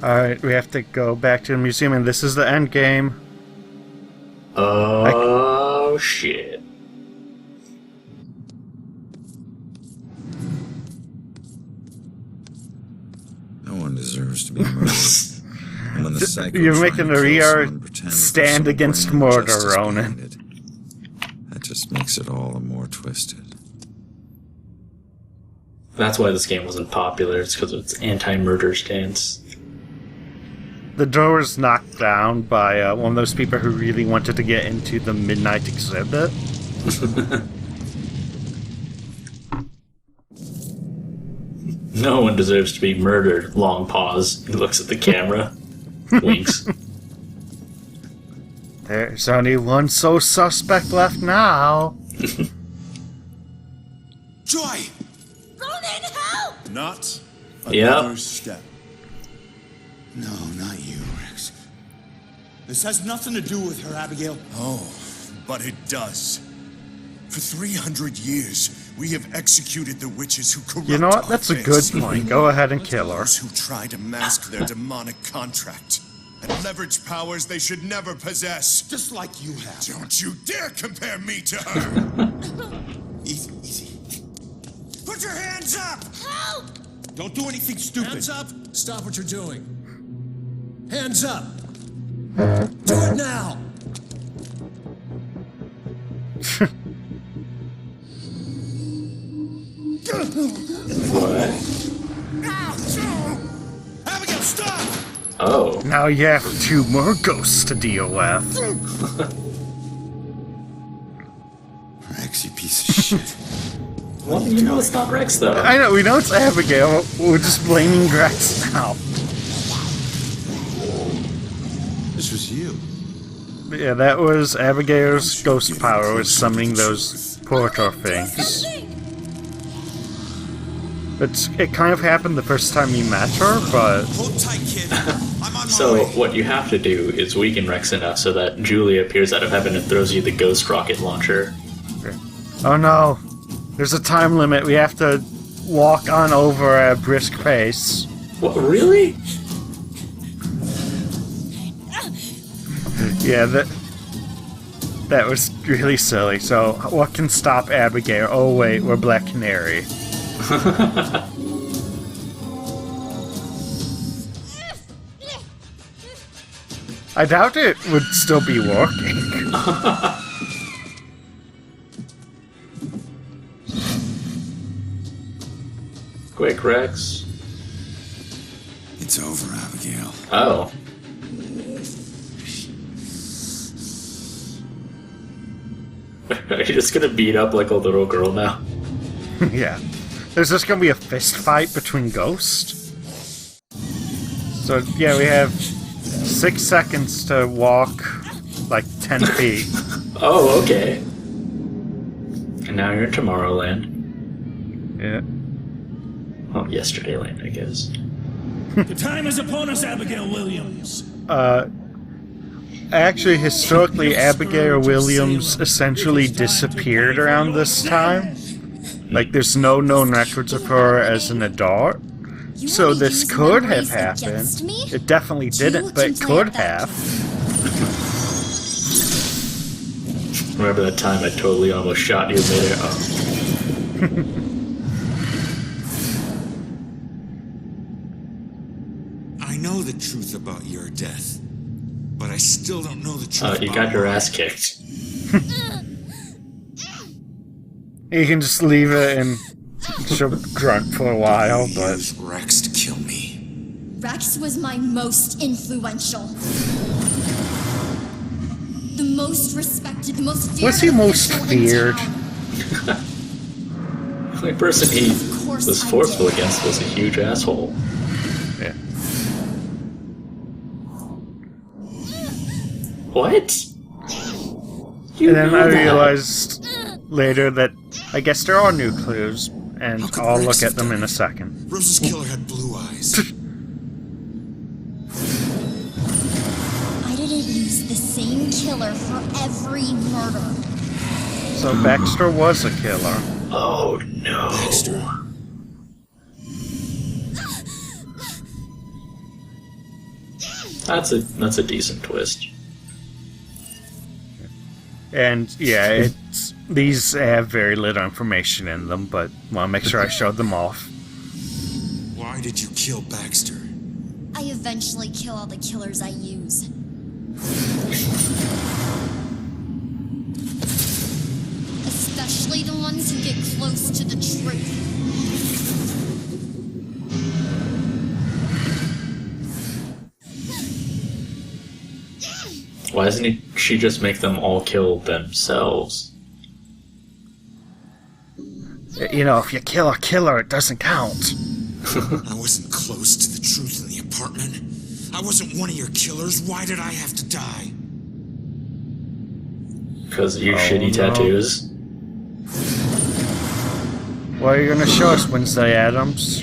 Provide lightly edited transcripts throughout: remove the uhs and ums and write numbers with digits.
Alright, we have to go back to the museum, and this is the end game. Oh, shit. No one deserves to be murdered. And when the psycho You're trying making to a kill real someone pretends there's stand some against grand murder, justice Ronan. behind it. That just makes it all the more twisted. That's why this game wasn't popular. It's because of its anti-murder stance. The door was knocked down by one of those people who really wanted to get into the midnight exhibit. No one deserves to be murdered. Long pause. He looks at the camera. Winks. There's only one sole suspect left now. Joy! Ronan, help! Not Yep. another step. No, not you, Rex. This has nothing to do with her, Abigail. Oh, but it does. For 300 years, we have executed the witches who corrupt You know what? our That's a faith. good point. Go ahead and kill her. Those who try to mask their demonic contract and leverage powers they should never possess. Just like you have. Don't you dare compare me to her! Easy, easy. Put your hands up! Help! Don't do anything stupid. Hands up! Stop what you're doing. Hands up! Do it now! What? Abigail, stop! Oh. Now you have 2 more ghosts to deal with. Rex, you piece of shit. Well, you know it's not Rex, though. I know, we know it's Abigail. We're just blaming Grex now. This was you. Yeah, that was Abigail's ghost power, was summoning those portal things. It kind of happened the first time you met her, but... Hold tight, kid. I'm on my So, way. what you have to do is weaken Rex enough so that Julie appears out of heaven and throws you the ghost rocket launcher. Oh no! There's a time limit, we have to walk on over at a brisk pace. What, really? Yeah, that was really silly. So, what can stop Abigail? Oh wait, we're Black Canary. I doubt it would still be working. Quick, Rex. It's over, Abigail. Oh. Are you just gonna beat up like a little girl now? Yeah. There's just gonna be a fist fight between ghosts. So, yeah, we have 6 seconds to walk like 10 feet. Oh, okay. And now you're in Tomorrowland. Yeah. Well, Yesterdayland, I guess. The time is upon us, Abigail Williams. Actually, historically, Abigail Williams essentially disappeared around this time. Like, there's no known records of her as an adult. So this could have happened. It definitely didn't, but it could have. Remember that time I totally almost shot you later? Oh. I know the truth about your death, but I still don't know the truth You about got your mine. ass kicked. You can just leave it and she'll grunt for a while, but... Use Rex to kill me. Rex was my most influential. The most respected, the most feared. Was he most official in feared? town. The only person he Of course was I forceful did. against was a huge asshole. Yeah. What? And then I knew that. realized later that I guess there are new clues, and How could I'll Rex look have at them done in a it? second. Rose's killer had blue eyes. I didn't use the same killer for every murder. So Baxter was a killer. Oh no. That's a decent twist. And yeah, these have very little information in them, but want to make sure I showed them off. Why did you kill Baxter? I eventually kill all the killers I use. Especially the ones who get close to the truth. Why doesn't she just make them all kill themselves? You know, if you kill a killer, it doesn't count. I wasn't close to the truth in the apartment. I wasn't one of your killers. Why did I have to die? Because of your shitty no. tattoos? What are you gonna show us, Wednesday Addams?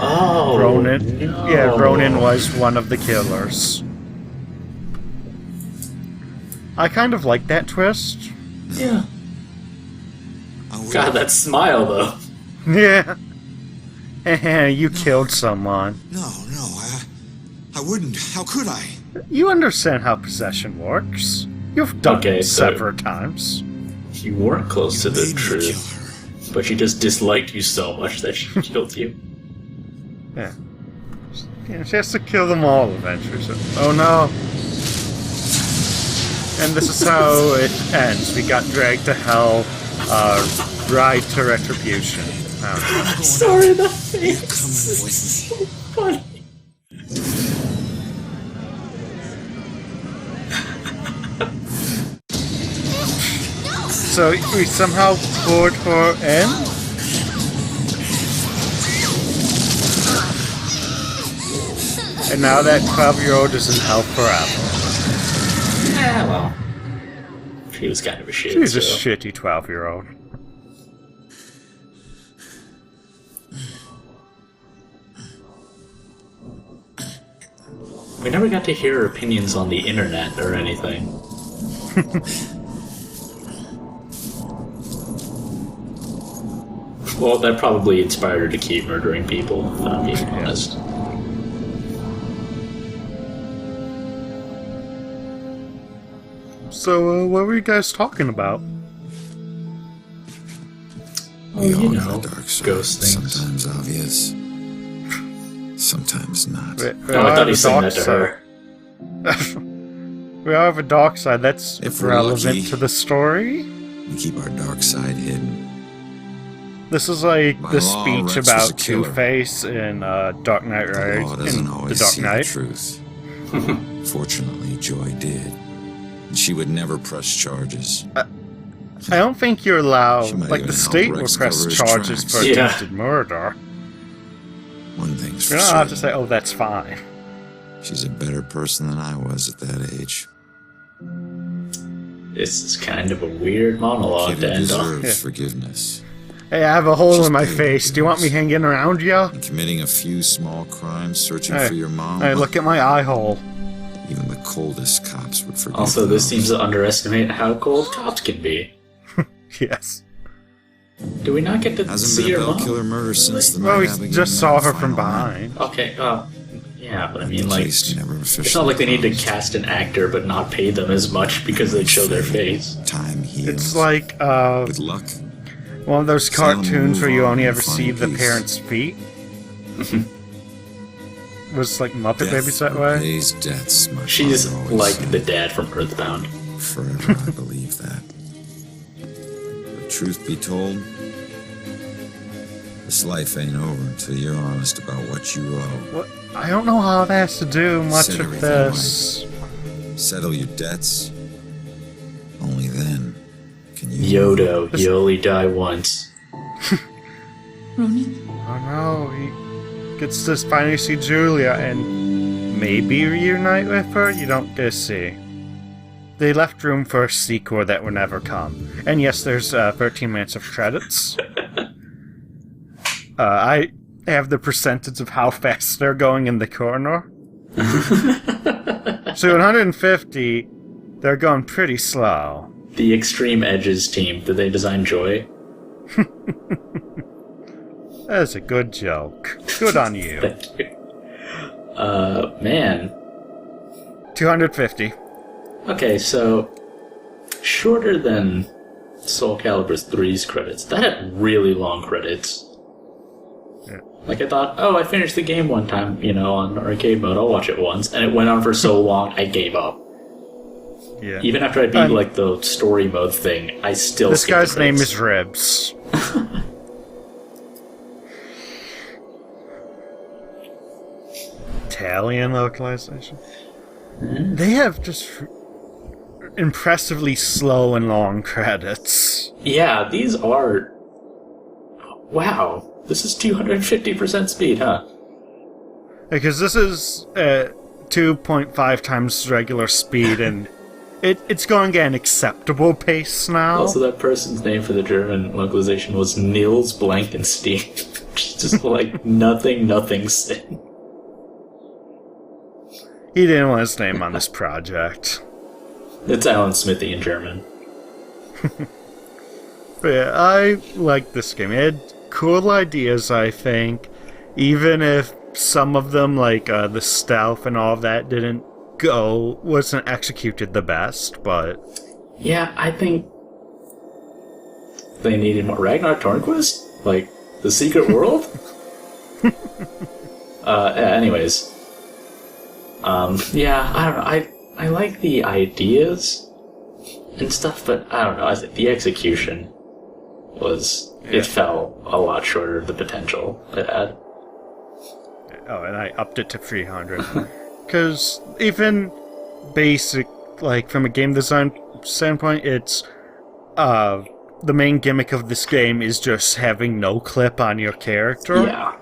Oh, Ronan. no. Yeah, Ronan was one of the killers. I kind of like that twist. Yeah. I would- God, that smile, though. Yeah. You killed someone. No, I wouldn't. How could I? You understand how possession works. You've done Okay, it so- several times. You weren't close to the Made me kill truth, her. but she just disliked you so much that she killed you. Yeah. Yeah, she has to kill them all eventually. So. Oh no. And this is how it ends. We got dragged to hell, ride to retribution. Oh. Sorry, that You're face. coming with me. Funny. So we somehow pulled her in? And now that 12-year-old is in hell forever. Yeah, well. She was kind of a shit. She's a so. shitty 12-year-old. We never got to hear her opinions on the internet or anything. Well, that probably inspired her to keep murdering people, if I'm being honest. So, what were you guys talking about? We all you have know, a dark side. ghost things. Sometimes obvious. Sometimes not. We Oh, all I have thought a he said dark that to her. side. We all have a dark side. That's If we're relevant lucky. to the story. We keep our dark side hidden. This is like By the law, speech Rex was a about killer. Two-Face in Dark Knight The Rises. law doesn't In The always Dark see Knight. the truth. Fortunately, Joy did. And she would never press charges. I don't think you're allowed. She might Like, even the help state will Rex press cover his charges tracks. for Yeah. attempted murder. One thing's You're for not allowed to certain. say, oh, that's fine. She's a better person than I was at that age. This is kind of a weird monologue Kid to who end on. deserves Yeah. forgiveness. Hey, I have a hole She's in my paid face. Do you want me bills. hanging around ya? And committing a few small crimes, searching Hey, for your mom. Hey, look at my eye hole. Even the coldest cops would forgive Also, this those. seems to underestimate how cold cops can be. Yes. Do we not get to Hasn't see been a your bell mom? killer murder since the Well, night we Abigail just met saw the her from final man. behind. Okay, yeah, but I mean, The like, case never officially it's not like they need to closed. cast an actor but not pay them as much because they show their face. Time heals. It's like With luck, one of those Salem will cartoons where move you on only and ever find see the peace. parents' feet. Was like Muppet death Babies that way? pays debts, my She's father always like said. the dad from Earthbound. Forever I believe that. But truth be told, this life ain't over until you're honest about what you owe. What? I don't know how that has to do much Said of everything this. Settle your debts. Only then can you... Yodo, you only die once. Ronan? Oh no, he gets to finally see Julia and maybe reunite with her? You don't get to see. They left room for a sequel that will never come. And yes, there's 13 minutes of credits. I have the percentage of how fast they're going in the corner. So 150, they're going pretty slow. The Extreme Edges team, did they design Joy? That's a good joke. Good on you. Thank you. Man. 250. Okay, so shorter than Soul Calibur 3's credits. That had really long credits. Yeah. Like, I thought, oh, I finished the game one time, on arcade mode, I'll watch it once, and it went on for so long, I gave up. Yeah. Even after I beat, the story mode thing, I still This skipped guy's the name credits. is Ribs. Italian localization. They have just impressively slow and long credits. Yeah, these are... Wow, this is 250% speed, huh? Because this is 2.5 times regular speed, and it's going at an acceptable pace now. Also, that person's name for the German localization was Nils Blankenstein. Just like nothing sin. He didn't want his name on this project. It's Alan Smithy in German. But yeah, I like this game. It had cool ideas, I think. Even if some of them, like the stealth and all of that, wasn't executed the best, but... Yeah, I think they needed more. Ragnar Tornquist? Like, the secret world? Anyways. Yeah, I don't know. I like the ideas and stuff, but I don't know. I think the execution it fell a lot short of the potential it had. Oh, and I upped it to 300. Because even basic, like, from a game design standpoint, it's, the main gimmick of this game is just having no clip on your character. Yeah.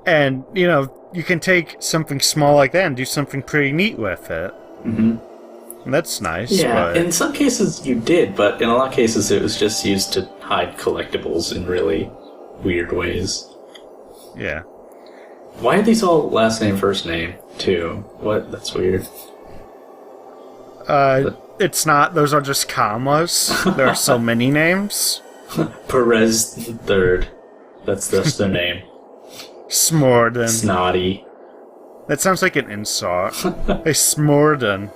And, you can take something small like that and do something pretty neat with it. Mm-hmm. And that's nice. Yeah, but... in some cases you did, but in a lot of cases it was just used to hide collectibles in really weird ways. Yeah. Why are these all last name, first name, too? What? That's weird. It's not. Those are just commas. There are so many names. Perez III. That's just their name. Smorden. Snotty. That sounds like an insult. Hey, Smorden.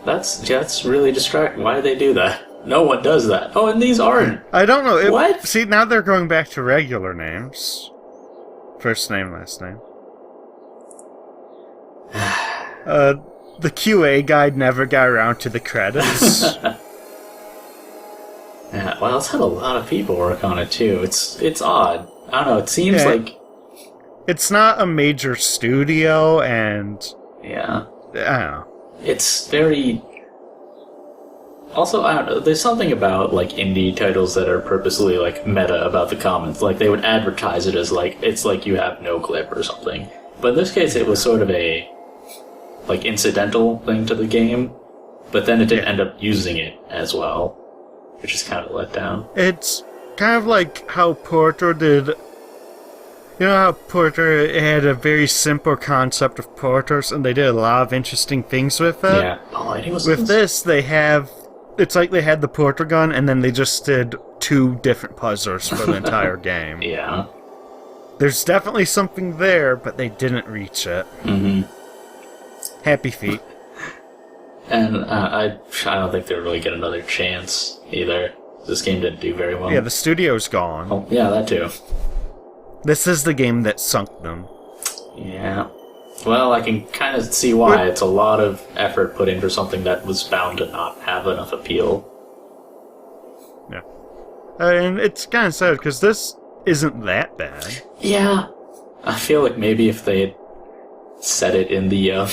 That's really distracting. Why do they do that? No one does that. Oh, and these aren't. I don't know. What? See, now they're going back to regular names. First name, last name. The QA guide never got around to the credits. Yeah, well, it's had a lot of people work on it, too. It's odd. I don't know, it seems like... It's not a major studio, and... Yeah. I don't know. It's very... Also, I don't know, there's something about, like, indie titles that are purposely, like, meta about the comments. Like, they would advertise it as, like, it's like you have no clip or something. But in this case, it was sort of a, like, incidental thing to the game. But then it did end up using it as well, which is kind of a letdown. It's kind of like how Porter did... You know how Porter had a very simple concept of porters, and they did a lot of interesting things with it? Yeah. Oh, I think it was... With this, they have... It's like they had the porter gun, and then they just did 2 different puzzles for the entire game. Yeah. There's definitely something there, but they didn't reach it. Mm-hmm. Happy feet. And I don't think they'll really get another chance, either. This game didn't do very well. Yeah, the studio's gone. Oh, yeah, that too. This is the game that sunk them. Yeah. Well, I can kind of see why. It's a lot of effort put in for something that was bound to not have enough appeal. Yeah. And it's kind of sad, because this isn't that bad. Yeah. I feel like maybe if they had set it in the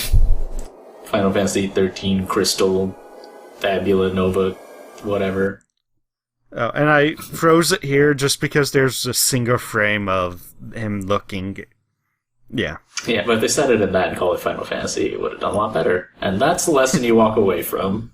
Final Fantasy XIII Crystal Fabula Nova whatever. Oh, and I froze it here just because there's a single frame of him looking... Yeah. Yeah, but if they set it in that and call it Final Fantasy, it would have done a lot better. And that's the lesson you walk away from.